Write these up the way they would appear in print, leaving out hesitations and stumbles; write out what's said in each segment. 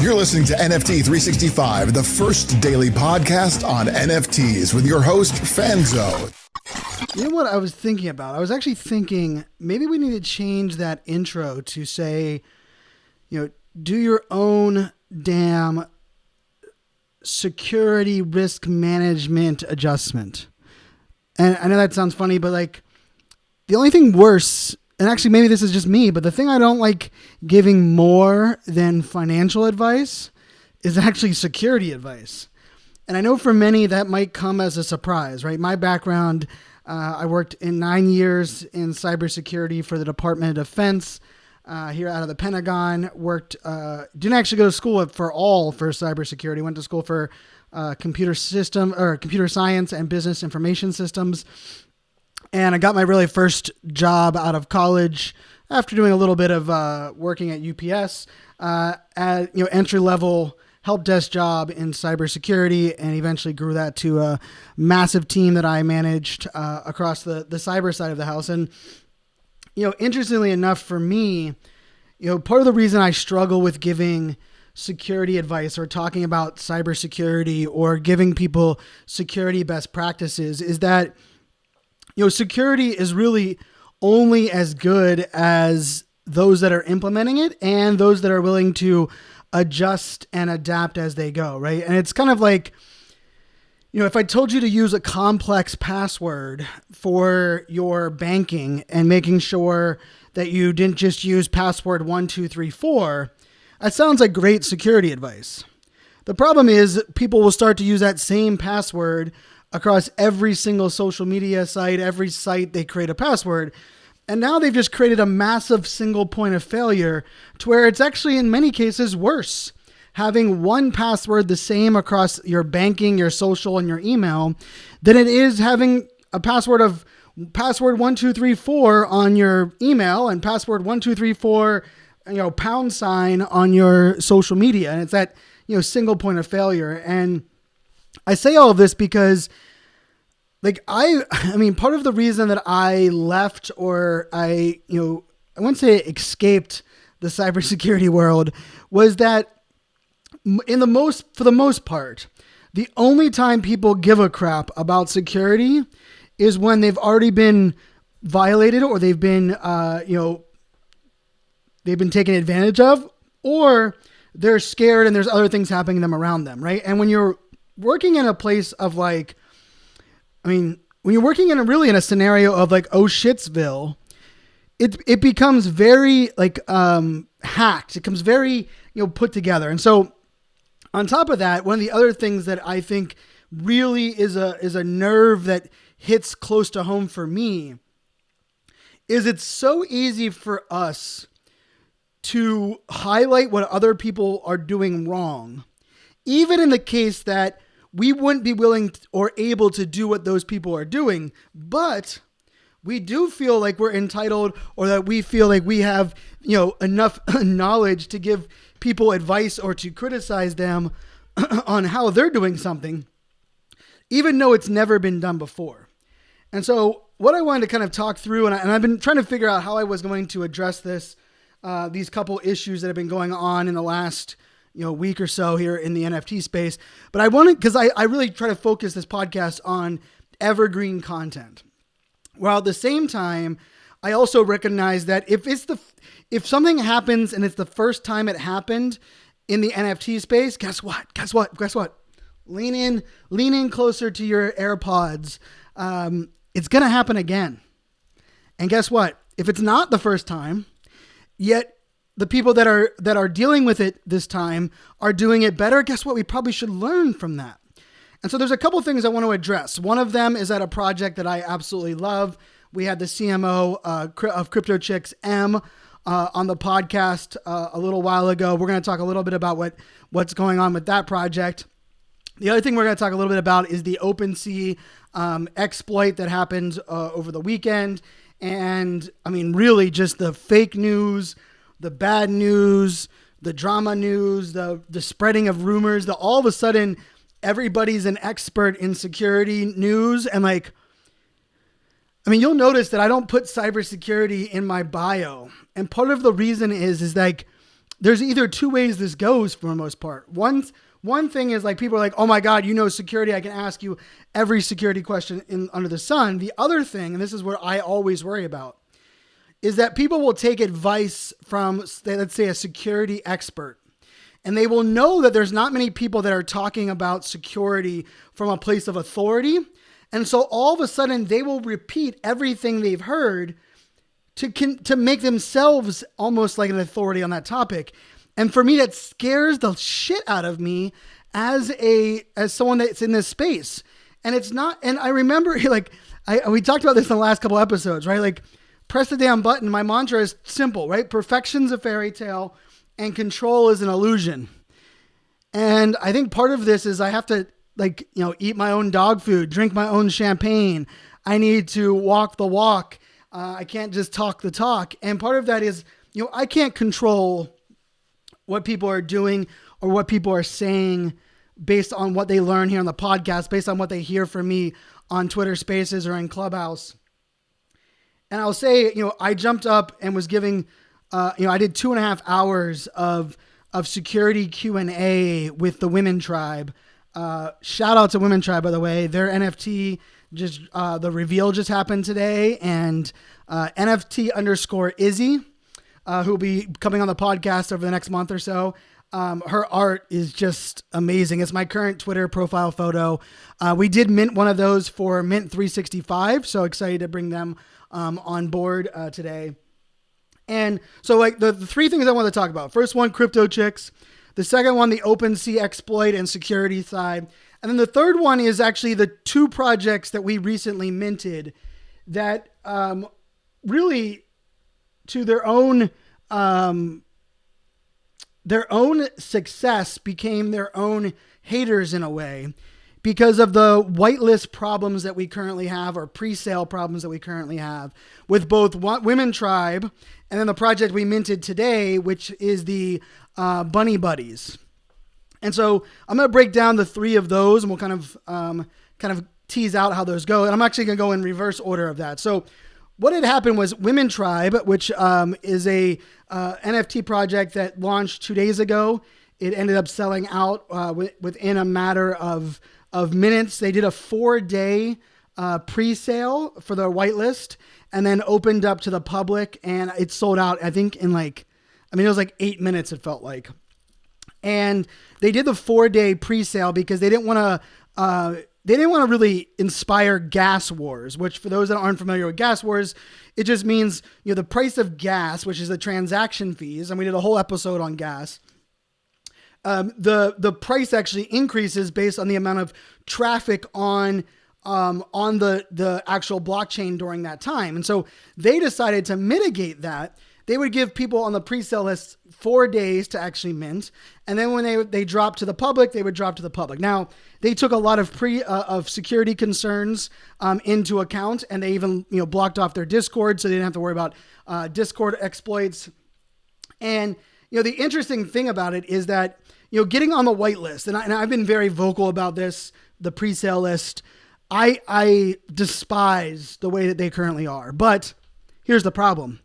You're listening to NFT 365, the first daily podcast on NFTs with your host, Fanzo. You know what I was thinking about? I was actually thinking maybe we need to change that intro to say, do your own damn security risk management adjustment. And I know that sounds funny, but the only thing worse, and actually maybe this is just me, but the thing I don't like giving more than financial advice is actually security advice. And I know for many that might come as a surprise, right? My background, I worked in 9 years in cybersecurity for the Department of Defense here out of the Pentagon. Didn't actually go to school for cybersecurity. Went to school for computer science and business information systems. And I got my really first job out of college after doing a little bit of working at UPS at entry-level help desk job in cybersecurity, and eventually grew that to a massive team that I managed across the cyber side of the house. And interestingly enough, for me, part of the reason I struggle with giving security advice or talking about cybersecurity or giving people security best practices is that security is really only as good as those that are implementing it and those that are willing to adjust and adapt as they go, right? And it's kind of like, if I told you to use a complex password for your banking and making sure that you didn't just use password 1234, that sounds like great security advice. The problem is people will start to use that same password across every single social media site, every site they create a password. And now they've just created a massive single point of failure to where it's actually in many cases worse having one password the same across your banking, your social, and your email than it is having a password 1234 on your email and password 1234 # on your social media. And it's that single point of failure. And I say all of this because I mean, part of the reason that I left or I wouldn't say escaped the cybersecurity world was that for the most part, the only time people give a crap about security is when they've already been violated or they've been, they've been taken advantage of, or they're scared and there's other things happening to them around them, right? And when you're working in a place of when you're working in a scenario of oh shitsville, it becomes very hacked. It becomes very put together. And so on top of that, one of the other things that I think really is a nerve that hits close to home for me is it's so easy for us to highlight what other people are doing wrong, even in the case that we wouldn't be willing or able to do what those people are doing, but we do feel like we're entitled or that we feel like we have, enough knowledge to give people advice or to criticize them on how they're doing something, even though it's never been done before. And so what I wanted to kind of talk through, and I've been trying to figure out how I was going to address this, these couple issues that have been going on in the last week or so here in the NFT space. But because I really try to focus this podcast on evergreen content. While at the same time, I also recognize that if something happens and it's the first time it happened in the NFT space, guess what? Lean in closer to your AirPods. It's going to happen again. And guess what? If it's not the first time, yet the people that are dealing with it this time are doing it better, guess what? We probably should learn from that. And so there's a couple things I want to address. One of them is at a project that I absolutely love. We had the CMO of CryptoChicks, M, on the podcast a little while ago. We're going to talk a little bit about what's going on with that project. The other thing we're going to talk a little bit about is the Opensea exploit that happened over the weekend. And I mean, really just the fake news, the bad news, the drama news, the spreading of rumors, all of a sudden everybody's an expert in security news. And you'll notice that I don't put cybersecurity in my bio. And part of the reason is there's either two ways this goes for the most part. One thing is like people are like, oh my God, security. I can ask you every security question under the sun. The other thing, and this is what I always worry about, is that people will take advice from, let's say, a security expert. And they will know that there's not many people that are talking about security from a place of authority. And so all of a sudden they will repeat everything they've heard to make themselves almost like an authority on that topic. And for me, that scares the shit out of me as someone that's in this space. And it's not, and I remember like, we talked about this in the last couple episodes, right? Like, press the damn button. My mantra is simple, right? Perfection's a fairy tale and control is an illusion. And I think part of this is I have to eat my own dog food, drink my own champagne. I need to walk the walk. I can't just talk the talk. And part of that is, I can't control what people are doing or what people are saying based on what they learn here on the podcast, based on what they hear from me on Twitter Spaces or in Clubhouse. And I'll say, I jumped up and was giving, I did 2.5 hours of security Q&A with the Women Tribe. Shout out to Women Tribe, by the way. Their NFT the reveal just happened today, and NFT_Izzy, who will be coming on the podcast over the next month or so. Her art is just amazing. It's my current Twitter profile photo. We did mint one of those for Mint 365, so excited to bring them on board today. And so like the three things I want to talk about. First one, CryptoChicks. The second one, the Opensea Exploit and security side. And then the third one is actually the two projects that we recently minted that really, to their own success, became their own haters in a way because of the whitelist problems that we currently have, or pre-sale problems that we currently have with both Women Tribe and then the project we minted today, which is the Bunny Buddies. And so I'm going to break down the three of those, and we'll kind of tease out how those go. And I'm actually going to go in reverse order of that. So what had happened was Women Tribe, which is a NFT project that launched 2 days ago. It ended up selling out within a matter of minutes. They did a 4-day pre-sale for the whitelist and then opened up to the public, and it sold out, I think, in it was like 8 minutes, it felt like. And they did the 4-day pre-sale because they didn't want to really inspire gas wars, which for those that aren't familiar with gas wars, it just means, the price of gas, which is the transaction fees. And we did a whole episode on gas. The price actually increases based on the amount of traffic on the actual blockchain during that time. And so they decided to mitigate that. They would give people on the pre-sale list 4 days to actually mint. And then when they dropped to the public, they would drop to the public. Now, they took a lot of security concerns into account, and they even blocked off their Discord, so they didn't have to worry about Discord exploits. And the interesting thing about it is that getting on the whitelist, and I've been very vocal about this, the pre-sale list, I despise the way that they currently are. But here's the problem.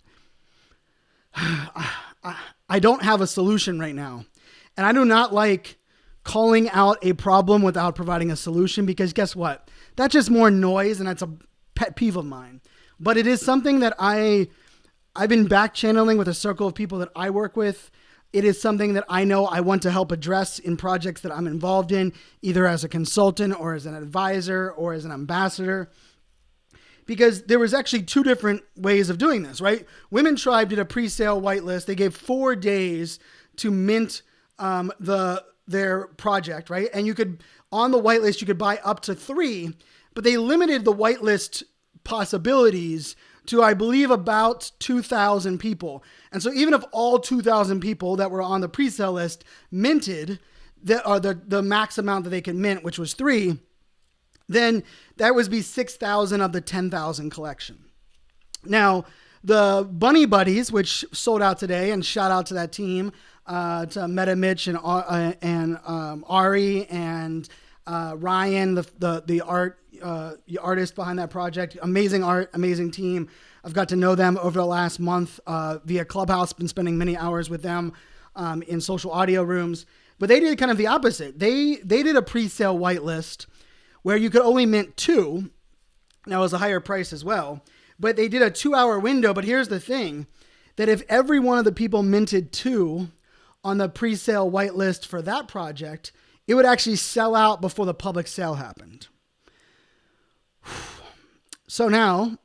I don't have a solution right now. And I do not like calling out a problem without providing a solution, because guess what? That's just more noise, and that's a pet peeve of mine. But it is something that I've been back channeling with a circle of people that I work with. It is something that I know I want to help address in projects that I'm involved in, either as a consultant or as an advisor or as an ambassador. Because there was actually two different ways of doing this, right? Women Tribe did a pre-sale whitelist. They gave 4 days to mint their project, right? And you could, on the whitelist, you could buy up to 3, but they limited the whitelist possibilities to, I believe, about 2,000 people. And so even if all 2,000 people that were on the pre-sale list minted the max amount that they could mint, which was 3, then that would be 6,000 of the 10,000 collection. Now, the Bunny Buddies, which sold out today, and shout out to that team, to Meta Mitch and Ari and Ryan, the artist behind that project. Amazing art, amazing team. I've got to know them over the last month via Clubhouse. Been spending many hours with them. in social audio rooms. But they did kind of the opposite. They did a pre-sale whitelist where you could only mint 2. Now it was a higher price as well, but they did a 2-hour window. But here's the thing, that if every one of the people minted 2 on the pre-sale whitelist for that project, it would actually sell out before the public sale happened. So now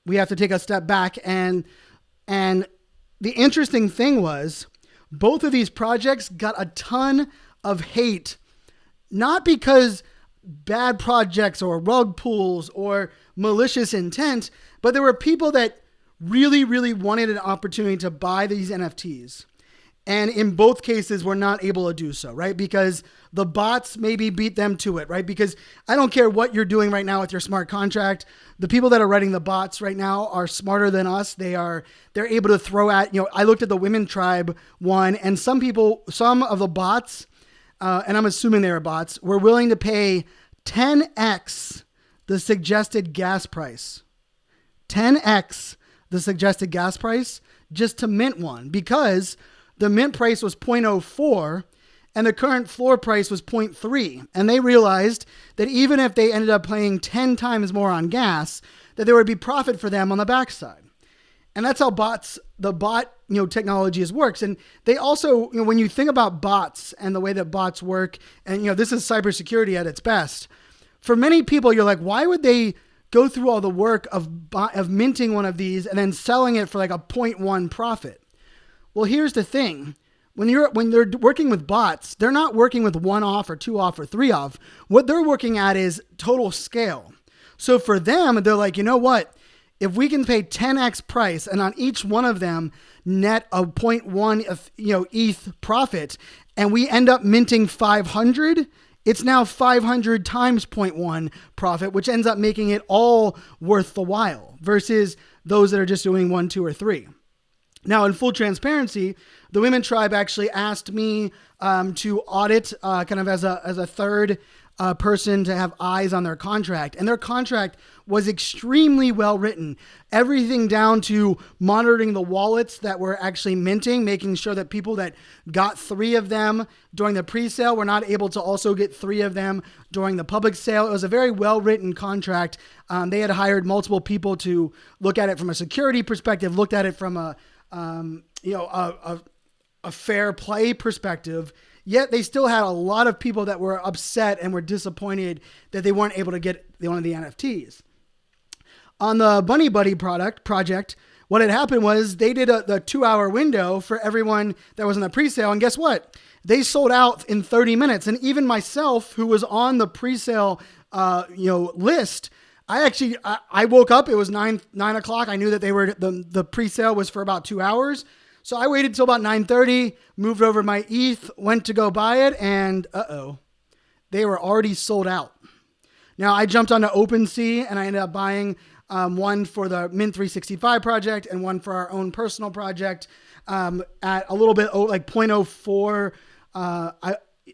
we have to take a step back, and the interesting thing was both of these projects got a ton of hate, not because bad projects or rug pulls or malicious intent, but there were people that really, really wanted an opportunity to buy these NFTs. And in both cases, were not able to do so, right? Because the bots maybe beat them to it, right? Because I don't care what you're doing right now with your smart contract. The people that are writing the bots right now are smarter than us. They're able to throw at, I looked at the Women Tribe one, and some of the bots, and I'm assuming they were bots, were willing to pay 10x the suggested gas price. 10x the suggested gas price just to mint one, because the mint price was 0.04 and the current floor price was 0.3. And they realized that even if they ended up paying 10 times more on gas, that there would be profit for them on the backside. And that's how the bot technology works. And they also, when you think about bots and the way that bots work, and this is cybersecurity at its best. For many people, you're like, why would they go through all the work of minting one of these and then selling it for like a 0.1 profit? Well, here's the thing. When they're working with bots, they're not working with 1 off or 2 off or 3 off. What they're working at is total scale. So for them, they're like, you know what? If we can pay 10x price and on each one of them net a 0.1 ETH profit, and we end up minting 500, it's now 500 times 0.1 profit, which ends up making it all worth the while versus those that are just doing 1, 2, or 3. Now, in full transparency, the Women Tribe actually asked me to audit kind of as a third person to have eyes on their contract. And their contract was extremely well written. Everything down to monitoring the wallets that were actually minting, making sure that people that got 3 of them during the pre-sale were not able to also get 3 of them during the public sale. It was a very well written contract. They had hired multiple people to look at it from a security perspective, looked at it from a fair play perspective, yet they still had a lot of people that were upset and were disappointed that they weren't able to get one of the NFTs. On the Bunny Buddy project, what had happened was they did the 2-hour window for everyone that was in the pre-sale, and guess what? They sold out in 30 minutes. And even myself, who was on the pre-sale list, I woke up, it was 9 o'clock. I knew that the pre-sale was for about 2 hours. So I waited till about 9:30, moved over my ETH, went to go buy it, and they were already sold out. Now I jumped onto Opensea and I ended up buying one for the Mint 365 project and one for our own personal project at a little bit like 0.04.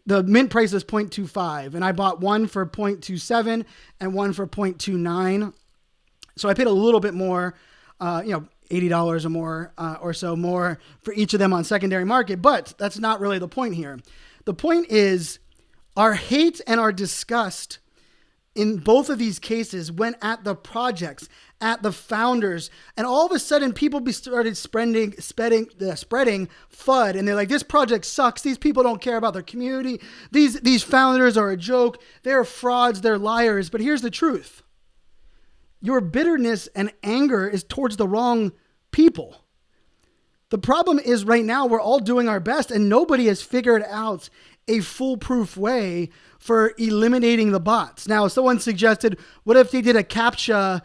The mint price is 0.25, and I bought one for 0.27 and one for 0.29. So I paid a little bit more, $80 or more or so more for each of them on secondary market. But that's not really the point here. The point is our hate and our disgust in both of these cases went at the projects, at the founders, and all of a sudden people started spreading FUD, and they're like, this project sucks. These people don't care about their community. These founders are a joke. They're frauds. They're liars. But here's the truth. Your bitterness and anger is towards the wrong people. The problem is right now we're all doing our best and nobody has figured out a foolproof way for eliminating the bots. Now, someone suggested, what if they did a CAPTCHA,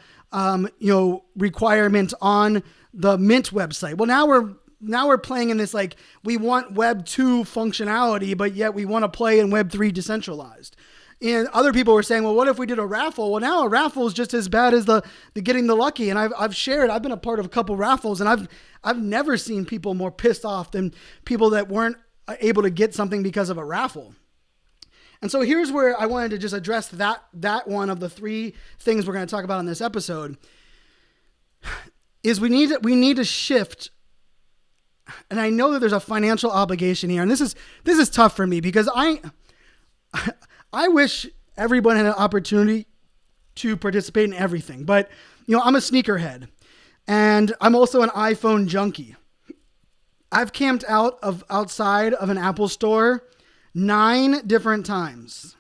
requirement on the Mint website? Well, now we're playing in this, like, we want Web 2 functionality, but yet we want to play in Web 3 decentralized. And other people were saying, well, what if we did a raffle? Well, now a raffle is just as bad as the getting the lucky. And I've been a part of a couple raffles, and I've never seen people more pissed off than people that weren't able to get something because of a raffle. And so here's where I wanted to just address that one of the 3 things we're going to talk about in this episode is we need to shift and I know that there's a financial obligation here, and this is tough for me because I wish everyone had an opportunity to participate in everything, but I'm a sneakerhead, and I'm also an iPhone junkie. I've camped outside of an Apple store 9 different times.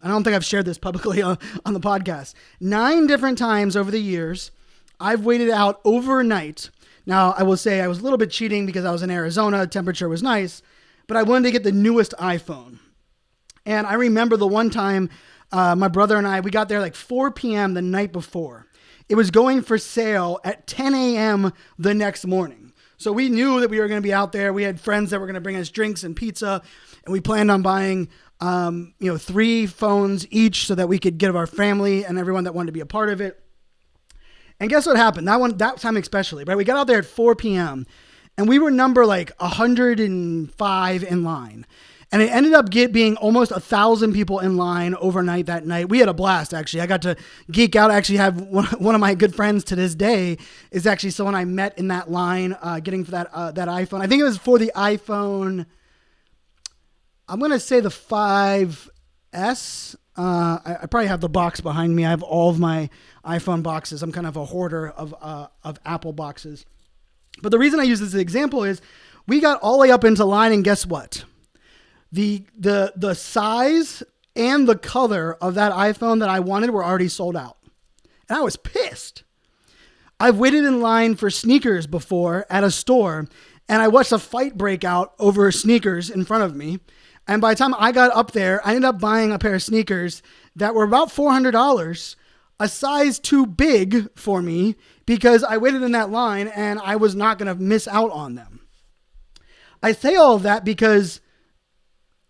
I don't think I've shared this publicly on the podcast. 9 different times over the years, I've waited out overnight. Now, I will say I was a little bit cheating because I was in Arizona. Temperature was nice, but I wanted to get the newest iPhone. And I remember the one time my brother and we got there like 4 p.m. the night before. It was going for sale at 10 a.m. the next morning. So we knew that we were going to be out there. We had friends that were going to bring us drinks and pizza, and we planned on buying 3 phones each so that we could give our family and everyone that wanted to be a part of it. And guess what happened? That time especially, right? We got out there at 4 p.m. and we were number like 105 in line. And it ended up being almost 1,000 people in line overnight that night. We had a blast, actually. I got to geek out. I actually have one of my good friends to this day is actually someone I met in that line getting for that iPhone. I think it was for the iPhone, I'm going to say the 5S. I probably have the box behind me. I have all of my iPhone boxes. I'm kind of a hoarder of Apple boxes. But the reason I use this as an example is we got all the way up into line, and guess what? The size and the color of that iPhone that I wanted were already sold out. And I was pissed. I've waited in line for sneakers before at a store, and I watched a fight break out over sneakers in front of me. And by the time I got up there, I ended up buying a pair of sneakers that were about $400, a size too big for me because I waited in that line and I was not going to miss out on them. I say all of that because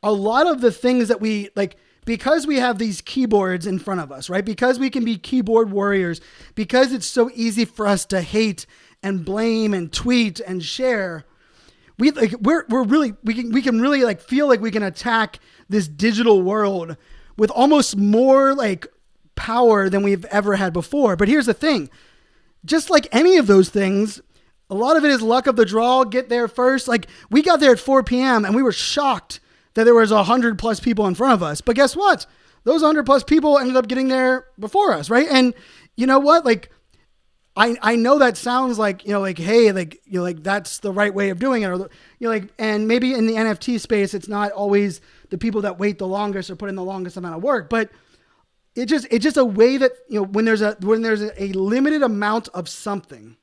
a lot of the things that we like, because we have these keyboards in front of us, right? Because we can be keyboard warriors, because it's so easy for us to hate and blame and tweet and share. We can really like feel like we can attack this digital world with almost more like power than we've ever had before. But here's the thing, just like any of those things, a lot of it is luck of the draw, get there first. Like we got there at 4 p.m. and we were shocked that there was 100+ people in front of us. But guess what? Those 100+ people ended up getting there before us, right? And you know what? Like, I know that sounds like, like, hey, like, like that's the right way of doing it. Or, like, and maybe in the NFT space, it's not always the people that wait the longest or put in the longest amount of work, but it's just a way that, when there's a limited amount of something,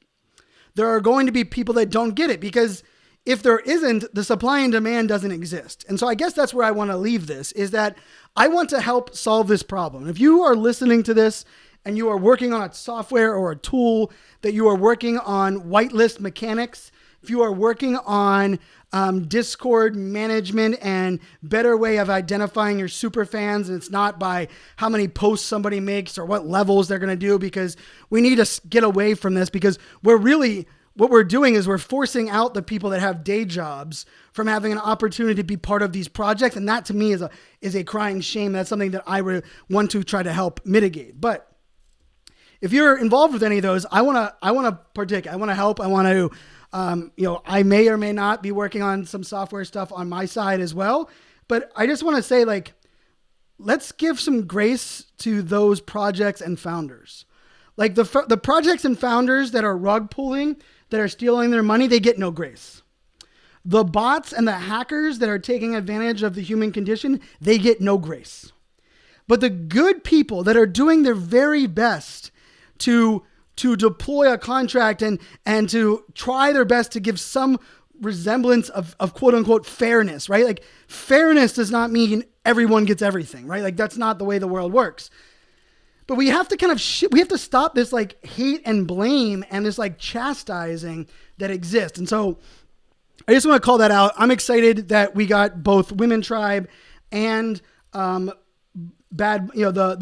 there are going to be people that don't get it, because if there isn't, the supply and demand doesn't exist. And so I guess that's where I want to leave this, is that I want to help solve this problem. If you are listening to this and you are working on a software or a tool, that you are working on whitelist mechanics, if you are working on Discord management and better way of identifying your super fans, and it's not by how many posts somebody makes or what levels they're going to do, because we need to get away from this, because what we're doing is we're forcing out the people that have day jobs from having an opportunity to be part of these projects. And that to me is a crying shame. That's something that I want to try to help mitigate. But if you're involved with any of those, I want to partake. I want to help. I want to, I may or may not be working on some software stuff on my side as well. But I just want to say, like, let's give some grace to those projects and founders. Like the projects and founders that are rug pulling, that are stealing their money, they get no grace. The bots and the hackers that are taking advantage of the human condition, they get no grace. But the good people that are doing their very best to deploy a contract and to try their best to give some resemblance of quote unquote fairness, right? Like fairness does not mean everyone gets everything, right? Like that's not the way the world works. But we have to we have to stop this like hate and blame and this like chastising that exists. And so I just want to call that out. I'm excited that we got both Women Tribe and the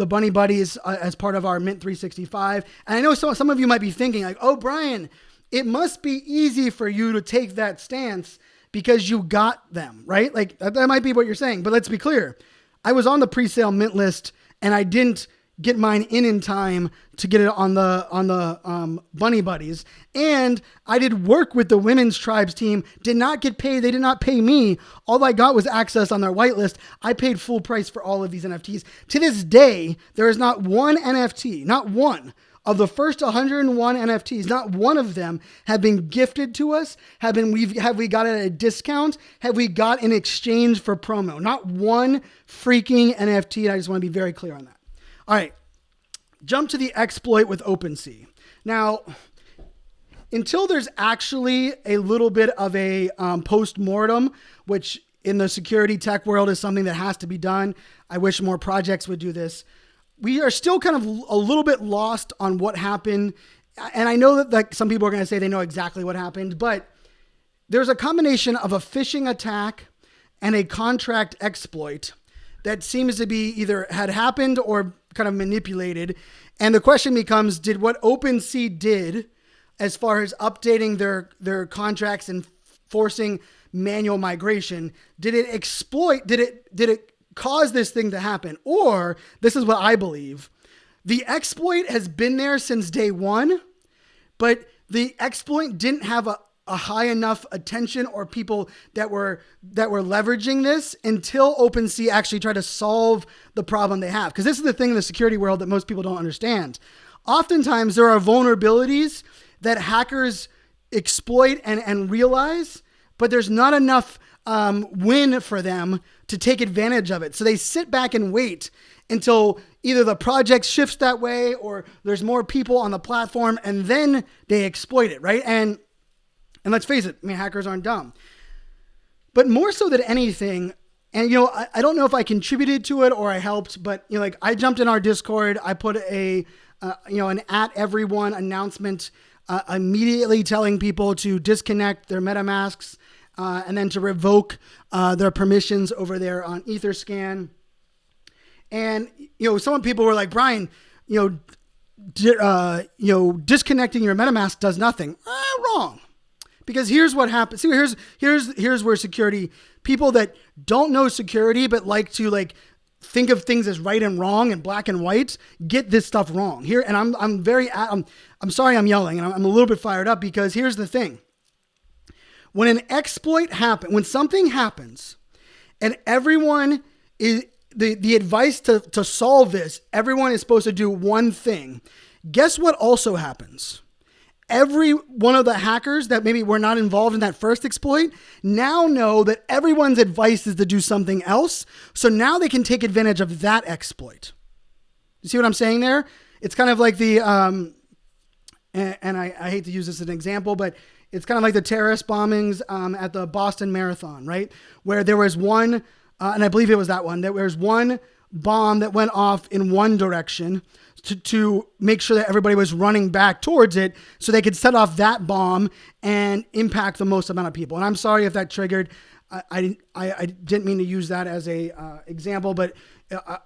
Bunny Buddies as part of our Mint 365. And I know some of you might be thinking like, oh, Brian, it must be easy for you to take that stance because you got them, right? Like that might be what you're saying. But let's be clear. I was on the pre-sale Mint list and I didn't get mine in time to get it on the Bunny Buddies. And I did work with the women's tribes team, did not get paid. They did not pay me. All I got was access on their whitelist. I paid full price for all of these NFTs. To this day, there is not one NFT, not one of the first 101 NFTs, not one of them have been gifted to us, have we got it at a discount, have we got in exchange for promo. Not one freaking NFT, and I just want to be very clear on that. All right, jump to the exploit with Opensea. Now, until there's actually a little bit of a post-mortem, which in the security tech world is something that has to be done, I wish more projects would do this. We are still kind of a little bit lost on what happened. And I know that like some people are going to say they know exactly what happened, but there's a combination of a phishing attack and a contract exploit that seems to be either had happened or kind of manipulated. And the question becomes, did what Opensea did as far as updating their contracts and forcing manual migration, did it exploit, did it cause this thing to happen? Or this is what I believe. The exploit has been there since day one, but the exploit didn't have a high enough attention or people that were leveraging this until OpenSea actually tried to solve the problem they have. Because this is the thing in the security world that most people don't understand. Oftentimes there are vulnerabilities that hackers exploit and realize, but there's not enough win for them to take advantage of it. So they sit back and wait until either the project shifts that way or there's more people on the platform, and then they exploit it, right? And let's face it, I mean, hackers aren't dumb. But more so than anything, and you know, I don't know if I contributed to it or I helped, but you know, like I jumped in our Discord, I put an @everyone announcement immediately telling people to disconnect their MetaMasks and then to revoke their permissions over there on Etherscan. And you know, some people were like, Brian, disconnecting your MetaMask does nothing. Wrong. Because here's what happens. See, here's where security, people that don't know security but like to think of things as right and wrong and black and white, get this stuff wrong. Here, and I'm sorry I'm yelling and I'm a little bit fired up because here's the thing. When an exploit happens, when something happens, and everyone is the advice to solve this, everyone is supposed to do one thing. Guess what also happens? Every one of the hackers that maybe were not involved in that first exploit now know that everyone's advice is to do something else. So now they can take advantage of that exploit. You see what I'm saying there? It's kind of like the, and I hate to use this as an example, but it's kind of like the terrorist bombings at the Boston Marathon, right? Where there was one, and I believe it was that one, that there was one bomb that went off in one direction to make sure that everybody was running back towards it so they could set off that bomb and impact the most amount of people. And I'm sorry if that triggered. I didn't mean to use that as a example, but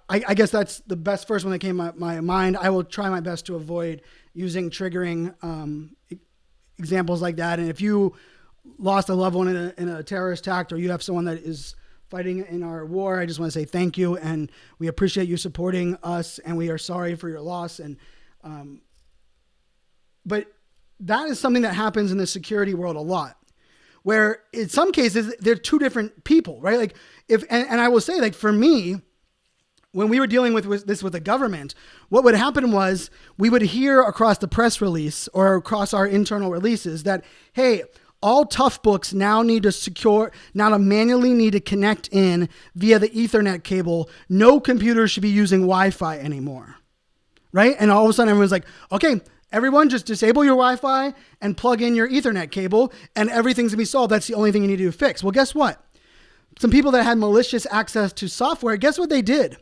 I guess that's the best first one that came to my mind. I will try my best to avoid using triggering examples like that. And if you lost a loved one in a terrorist attack, or you have someone that is fighting in our war, I just want to say thank you, and we appreciate you supporting us, and we are sorry for your loss. And but that is something that happens in the security world a lot, where in some cases they're two different people, right? Like and I will say, like for me, when we were dealing with this with the government, what would happen was we would hear across the press release or across our internal releases that, hey, all tough books now manually need to connect in via the Ethernet cable. No computer should be using Wi-Fi anymore, right? And all of a sudden everyone's like, okay, everyone just disable your Wi-Fi and plug in your Ethernet cable and everything's gonna be solved. That's the only thing you need to fix. Well, guess what? Some people that had malicious access to software, guess what they did?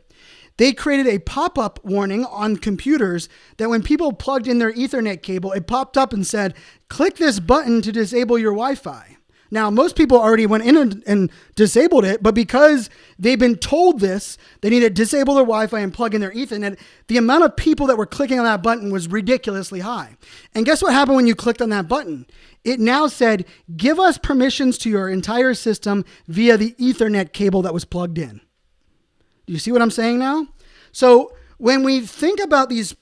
They created a pop-up warning on computers that when people plugged in their Ethernet cable, it popped up and said, click this button to disable your Wi-Fi. Now, most people already went in and disabled it, but because they've been told this, they need to disable their Wi-Fi and plug in their Ethernet. The amount of people that were clicking on that button was ridiculously high. And guess what happened when you clicked on that button? It now said, give us permissions to your entire system via the Ethernet cable that was plugged in. Do you see what I'm saying now? So when we think about these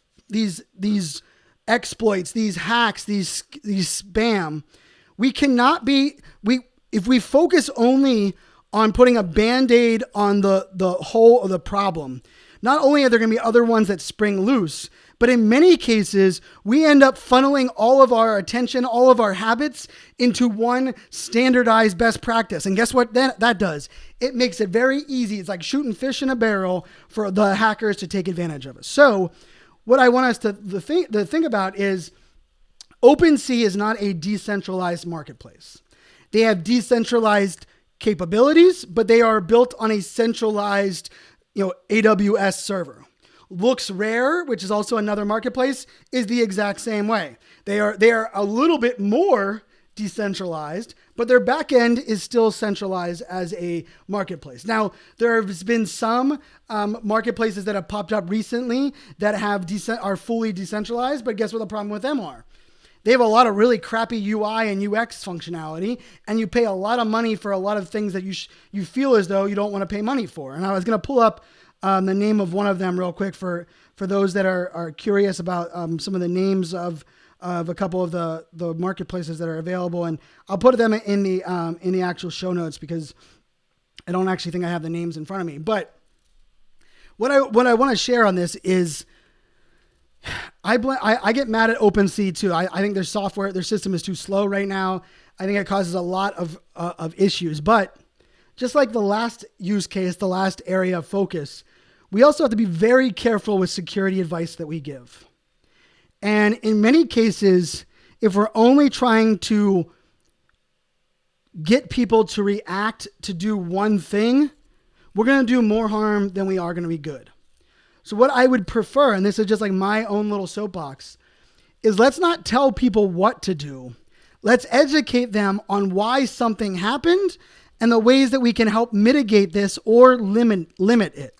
exploits, these hacks, these spam, we cannot be, if we focus only on putting a Band-Aid on the whole of the problem, not only are there going to be other ones that spring loose, but in many cases, we end up funneling all of our attention, all of our habits into one standardized best practice. And guess what that does? It makes it very easy. It's like shooting fish in a barrel for the hackers to take advantage of us. So what I want us to think about is Opensea is not a decentralized marketplace. They have decentralized capabilities, but they are built on a centralized, AWS server. Looks Rare, which is also another marketplace, is the exact same way. They are a little bit more decentralized, but their back end is still centralized as a marketplace. Now, there has been some marketplaces that have popped up recently that are fully decentralized, but guess what the problem with them are? They have a lot of really crappy UI and UX functionality, and you pay a lot of money for a lot of things that you feel as though you don't want to pay money for. And I was going to pull up the name of one of them real quick for those that are curious about some of the names of a couple of the marketplaces that are available, and I'll put them in the actual show notes because I don't actually think I have the names in front of me. But what I want to share on this is I get mad at OpenSea too. I think their system is too slow right now. I think it causes a lot of issues. But just like the last use case, the last area of focus, we also have to be very careful with security advice that we give. And in many cases, if we're only trying to get people to react to do one thing, we're going to do more harm than we are going to be good. So what I would prefer, and this is just like my own little soapbox, is let's not tell people what to do. Let's educate them on why something happened and the ways that we can help mitigate this or limit it.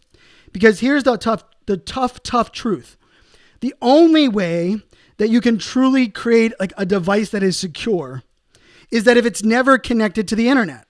Because here's the tough truth. The only way that you can truly create like a device that is secure is that if it's never connected to the internet.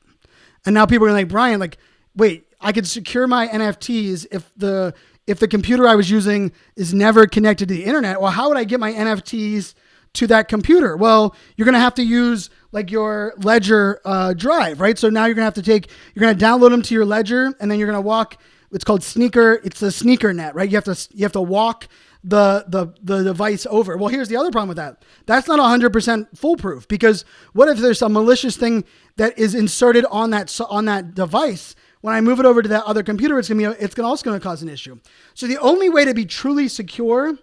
And now people are like, Brian, like, wait, I could secure my NFTs if the computer I was using is never connected to the internet. Well, how would I get my NFTs to that computer? Well, you're going to have to use like your Ledger drive, right? So now you're going to download them to your Ledger, and then you're going to walk. It's called it's a sneaker net, right? You have to walk the device over. Well, here's the other problem with that. That's not 100% foolproof, because what if there's some malicious thing that is inserted on that device? When I move it over to that other computer, it's also going to cause an issue. So the only way to be truly secure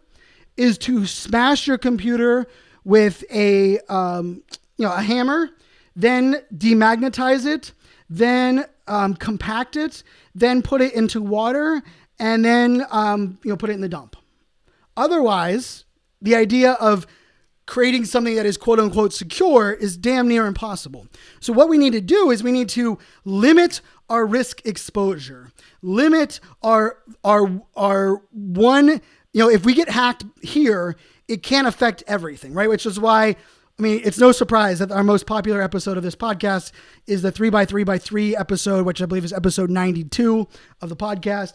is to smash your computer with a hammer, then demagnetize it, then compact it, then put it into water, and then put it in the dump. Otherwise, the idea of creating something that is quote unquote secure is damn near impossible. So what we need to do is we need to limit our risk exposure, limit our one, if we get hacked here, it can't affect everything, right? Which is why, it's no surprise that our most popular episode of this podcast is the 3x3x3 episode, which I believe is episode 92 of the podcast,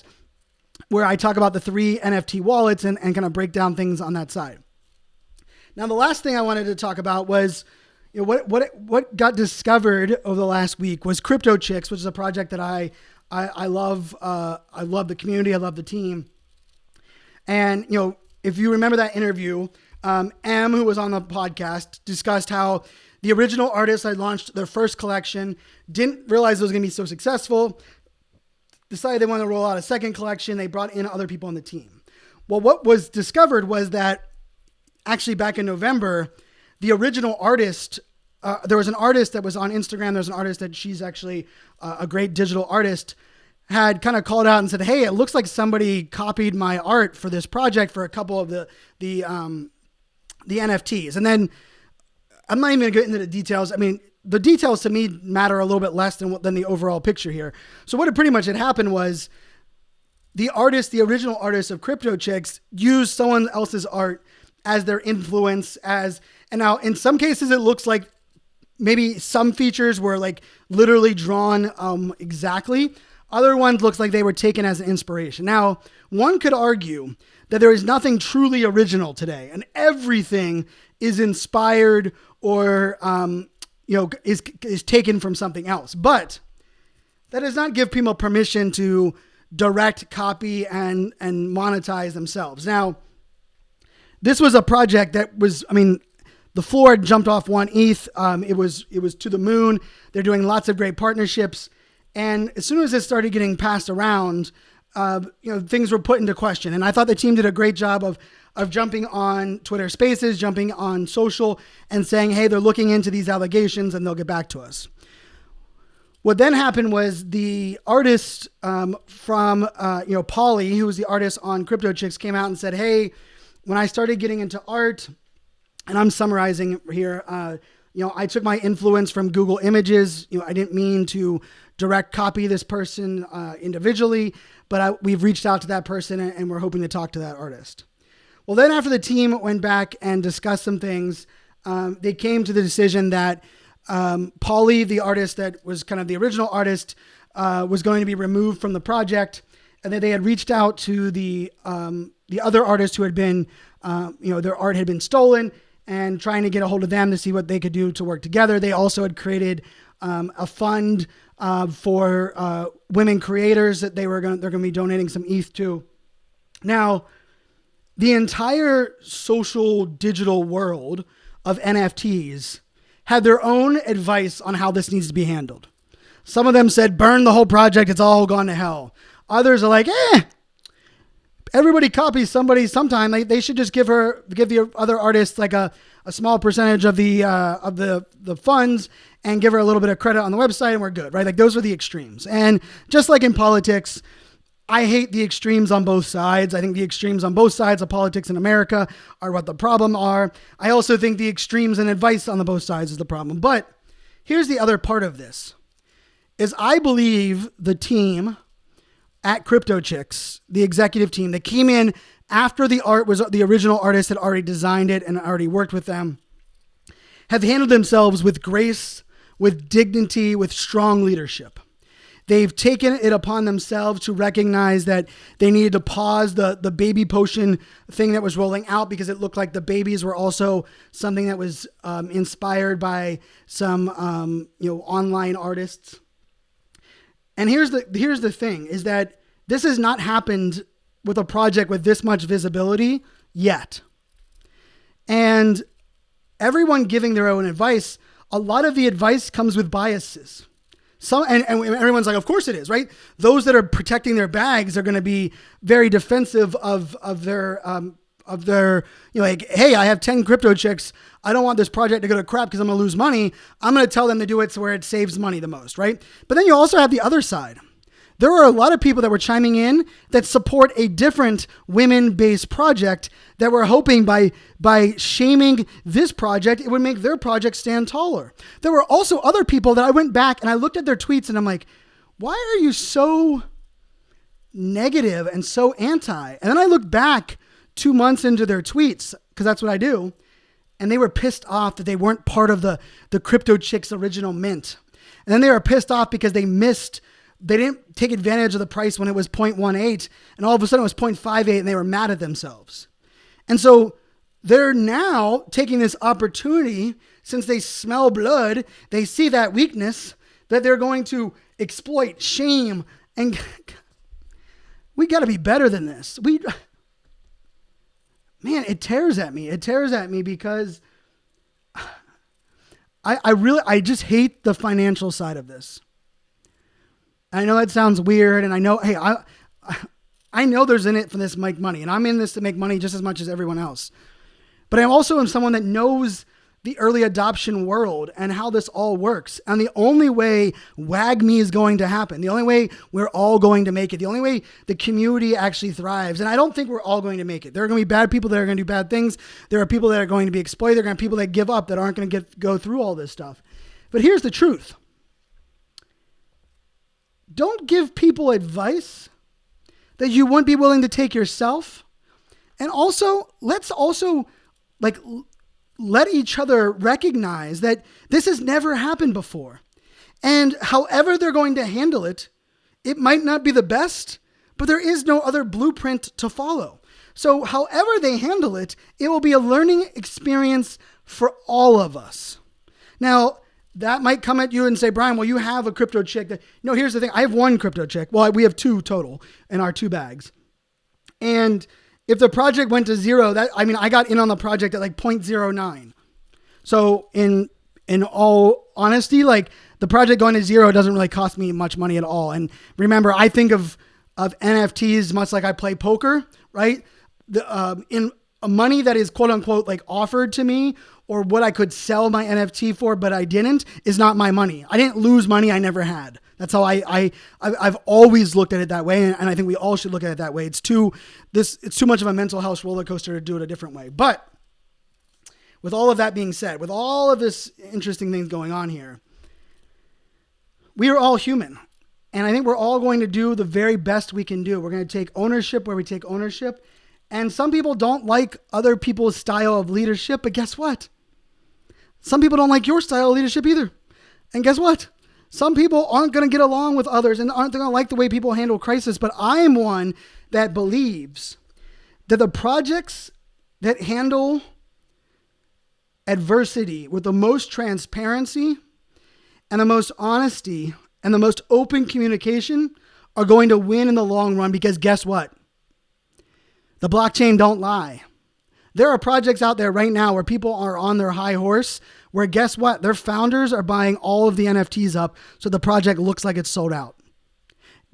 where I talk about the 3 NFT wallets and kind of break down things on that side. Now, the last thing I wanted to talk about was what got discovered over the last week was CryptoChicks, which is a project that I love. I love the community. I love the team. And, if you remember that interview, M, who was on the podcast, discussed how the original artists had launched their first collection, didn't realize it was going to be so successful, decided they wanted to roll out a second collection. They brought in other people on the team. Well, what was discovered was that actually back in November, the original artist, there was an artist that was on Instagram. There's an artist that she's actually a great digital artist, had kind of called out and said, hey, it looks like somebody copied my art for this project for a couple of the NFTs. And then I'm not even going to get into the details. The details to me matter a little bit less than the overall picture here. So what pretty much had happened was the original artist of CryptoChicks used someone else's art as their influence and now in some cases it looks like maybe some features were like literally drawn exactly. Other ones looks like they were taken as an inspiration. Now, one could argue that there is nothing truly original today, and everything is inspired or is taken from something else. But that does not give people permission to direct copy and monetize themselves. Now, this was a project that was, the floor had jumped off 1 ETH. It was to the moon. They're doing lots of great partnerships. And as soon as it started getting passed around, things were put into question. And I thought the team did a great job of jumping on Twitter Spaces, jumping on social and saying, hey, they're looking into these allegations and they'll get back to us. What then happened was the artist from Polly, who was the artist on CryptoChicks, came out and said, hey, when I started getting into art, and I'm summarizing here, I took my influence from Google Images. I didn't mean to direct copy this person individually, but we've reached out to that person and we're hoping to talk to that artist. Well, then after the team went back and discussed some things, they came to the decision that Polly, the artist that was kind of the original artist, was going to be removed from the project, and that they had reached out to the other artists who had been, their art had been stolen, and trying to get a hold of them to see what they could do to work together. They also had created a fund for women creators that they're going to be donating some ETH to. Now, the entire social digital world of NFTs had their own advice on how this needs to be handled. Some of them said, burn the whole project. It's all gone to hell. Others are like, everybody copies somebody sometime. They should just give the other artists like a small percentage of the funds and give her a little bit of credit on the website and we're good, right? Like those are the extremes. And just like in politics, I hate the extremes on both sides. I think the extremes on both sides of politics in America are what the problem are. I also think the extremes and advice on the both sides is the problem. But here's the other part of this, is I believe the team at CryptoChicks, the executive team that came in after the original artist had already designed it and already worked with them, have handled themselves with grace, with dignity, with strong leadership. They've taken it upon themselves to recognize that they needed to pause the baby potion thing that was rolling out because it looked like the babies were also something that was inspired by some online artists. And here's the thing, is that this has not happened with a project with this much visibility yet. And everyone giving their own advice, a lot of the advice comes with biases. And everyone's like, of course it is, right? Those that are protecting their bags are going to be very defensive of their, like, hey, I have 10 CryptoChicks. I don't want this project to go to crap because I'm going to lose money. I'm going to tell them to do it so where it saves money the most, right? But then you also have the other side. There are a lot of people that were chiming in that support a different women-based project that were hoping by shaming this project, it would make their project stand taller. There were also other people that I went back and I looked at their tweets and I'm like, why are you so negative and so anti? And then I looked back 2 months into their tweets, because that's what I do, and they were pissed off that they weren't part of the CryptoChicks original mint. And then they were pissed off because they didn't take advantage of the price when it was 0.18 and all of a sudden it was 0.58 and they were mad at themselves. And so they're now taking this opportunity, since they smell blood, they see that weakness, that they're going to exploit, shame, and we got to be better than this. Man, it tears at me. It tears at me because I just hate the financial side of this. I know that sounds weird, and I know, hey, I know there's in it for this make money, and I'm in this to make money just as much as everyone else. But I also am someone that knows the early adoption world and how this all works. And the only way WAGME is going to happen, the only way we're all going to make it, the only way the community actually thrives, and I don't think we're all going to make it. There are going to be bad people that are going to do bad things. There are people that are going to be exploited. There are going to be people that give up, that aren't going to go through all this stuff. But here's the truth. Don't give people advice that you wouldn't be willing to take yourself. And also, let's also let each other recognize that this has never happened before. And however they're going to handle it It might not be the best, but there is no other blueprint to follow. So however they handle it, it will be a learning experience for all of us. Now, that might come at you and say, Brian, well, you have a crypto chick. No, here's the thing. I have one crypto chick. Well, we have two total in our 2 bags. And if the project went to zero, I got in on the project at like 0.09. So in all honesty, like the project going to zero doesn't really cost me much money at all. And remember, I think of NFTs much like I play poker, right? In money that is quote unquote like offered to me, or what I could sell my NFT for, but I didn't, is not my money. I didn't lose money I never had. That's how I've always looked at it that way, and I think we all should look at it that way. It's too much of a mental health roller coaster to do it a different way. But with all of that being said, with all of this interesting things going on here, we are all human. And I think we're all going to do the very best we can do. We're going to take ownership where we take ownership. And some people don't like other people's style of leadership, but guess what? Some people don't like your style of leadership either. And guess what? Some people aren't going to get along with others and aren't going to like the way people handle crisis. But I am one that believes that the projects that handle adversity with the most transparency and the most honesty and the most open communication are going to win in the long run, because guess what? The blockchain don't lie. There are projects out there right now where people are on their high horse, where guess what? Their founders are buying all of the NFTs up so the project looks like it's sold out.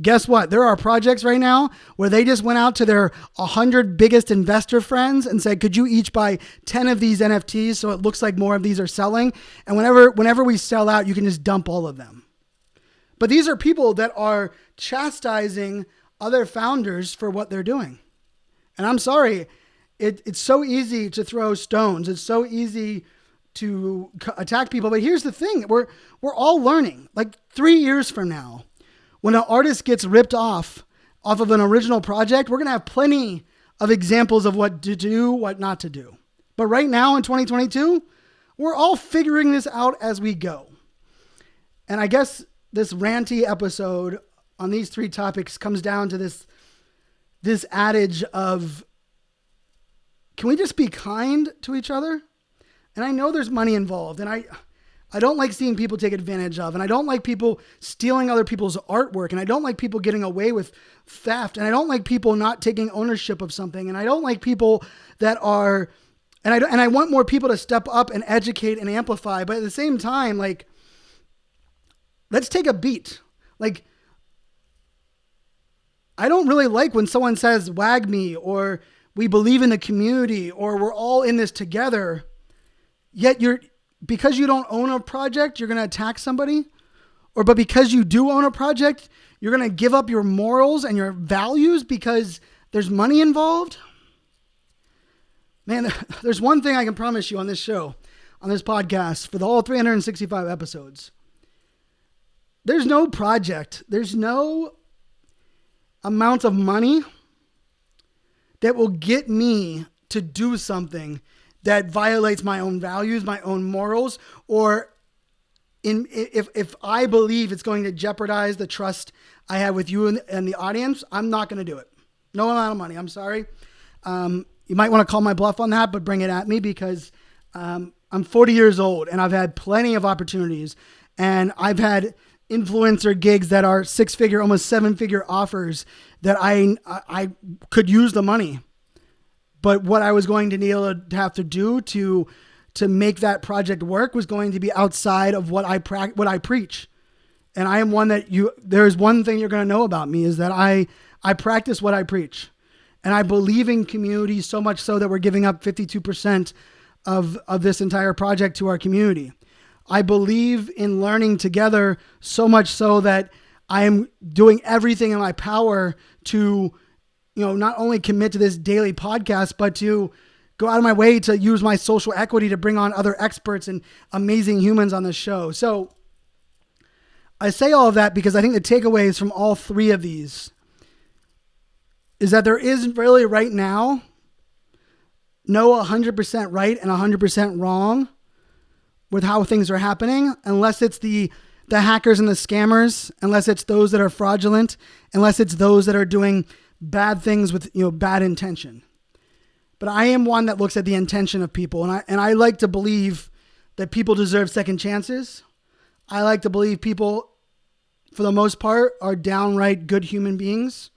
Guess what? There are projects right now where they just went out to their 100 biggest investor friends and said, could you each buy 10 of these NFTs so it looks like more of these are selling? And whenever we sell out, you can just dump all of them. But these are people that are chastising other founders for what they're doing. And I'm sorry, it's so easy to throw stones. It's so easy to attack people. But here's the thing. We're all learning. Like 3 years from now, when an artist gets ripped off of an original project, we're going to have plenty of examples of what to do, what not to do. But right now in 2022, we're all figuring this out as we go. And I guess this ranty episode on these 3 topics comes down to this adage of, can we just be kind to each other? And I know there's money involved, and I don't like seeing people take advantage of, and I don't like people stealing other people's artwork, and I don't like people getting away with theft, and I don't like people not taking ownership of something, and I don't like people that are, and I want more people to step up and educate and amplify, but at the same time, like, let's take a beat. Like, I don't really like when someone says, wag me, or we believe in the community, or we're all in this together, yet because you don't own a project, you're going to attack somebody, but because you do own a project, you're going to give up your morals and your values because there's money involved. Man, there's one thing I can promise you on this show, on this podcast, for the whole 365 episodes. There's no project, there's no amount of money that will get me to do something that violates my own values, my own morals, or if I believe it's going to jeopardize the trust I have with you and the audience, I'm not going to do it. No amount of money. I'm sorry. You might want to call my bluff on that, but bring it at me, because I'm 40 years old and I've had plenty of opportunities, and I've had influencer gigs that are 6-figure, almost 7-figure offers that I could use the money. But what I was going to have to do to make that project work was going to be outside of what I preach. And I am one that there's one thing you're going to know about me, is that I practice what I preach. And I believe in community so much so that we're giving up 52% of this entire project to our community. I believe in learning together so much so that I am doing everything in my power to, not only commit to this daily podcast, but to go out of my way to use my social equity to bring on other experts and amazing humans on this show. So I say all of that because I think the takeaways from all 3 of these is that there is really right now no 100% right and 100% wrong with how things are happening, unless it's the the hackers and the scammers, unless it's those that are fraudulent, unless it's those that are doing bad things with, bad intention. But I am one that looks at the intention of people. And I like to believe that people deserve second chances. I like to believe people, for the most part, are downright good human beings.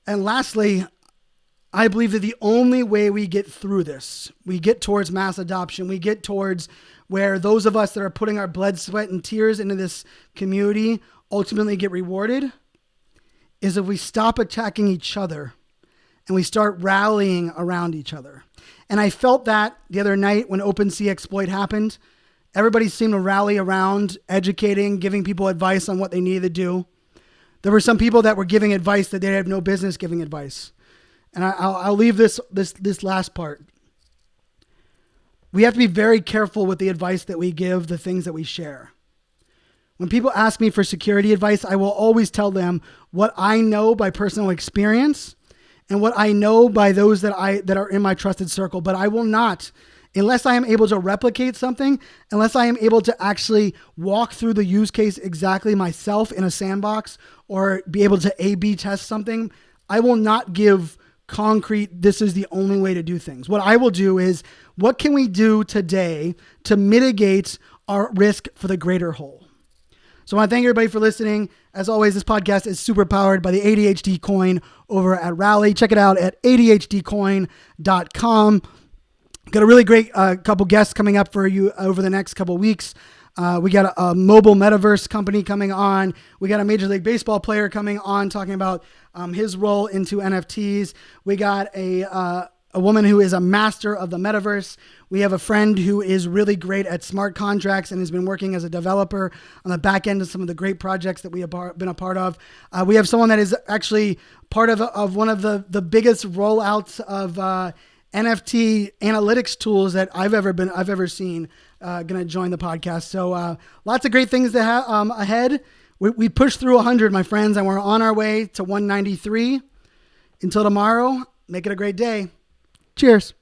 And lastly, I believe that the only way we get through this, we get towards mass adoption, we get towards where those of us that are putting our blood, sweat, and tears into this community ultimately get rewarded, is if we stop attacking each other and we start rallying around each other. And I felt that the other night when Opensea Exploit happened. Everybody seemed to rally around, educating, giving people advice on what they needed to do. There were some people that were giving advice that they had no business giving advice. And I'll leave this last part. We have to be very careful with the advice that we give, the things that we share. When people ask me for security advice, I will always tell them what I know by personal experience and what I know by those that are in my trusted circle. But I will not, unless I am able to replicate something, unless I am able to actually walk through the use case exactly myself in a sandbox or be able to A/B test something, I will not give concrete, this is the only way to do things. What I will do is, what can we do today to mitigate our risk for the greater whole? So I want to thank everybody for listening. As always, this podcast is super powered by the ADHD coin over at Rally. Check it out at adhdcoin.com. Got a really great couple guests coming up for you over the next couple weeks. We got a mobile metaverse company coming on. We got a Major League Baseball player coming on talking about his role into NFTs. We got a woman who is a master of the metaverse. We have a friend who is really great at smart contracts and has been working as a developer on the back end of some of the great projects that we have been a part of. We have someone that is actually part of one of the biggest rollouts of NFT analytics tools that I've ever seen, going to join the podcast. So lots of great things to have ahead. We pushed through 100, my friends, and we're on our way to 193. Until tomorrow, make it a great day. Cheers.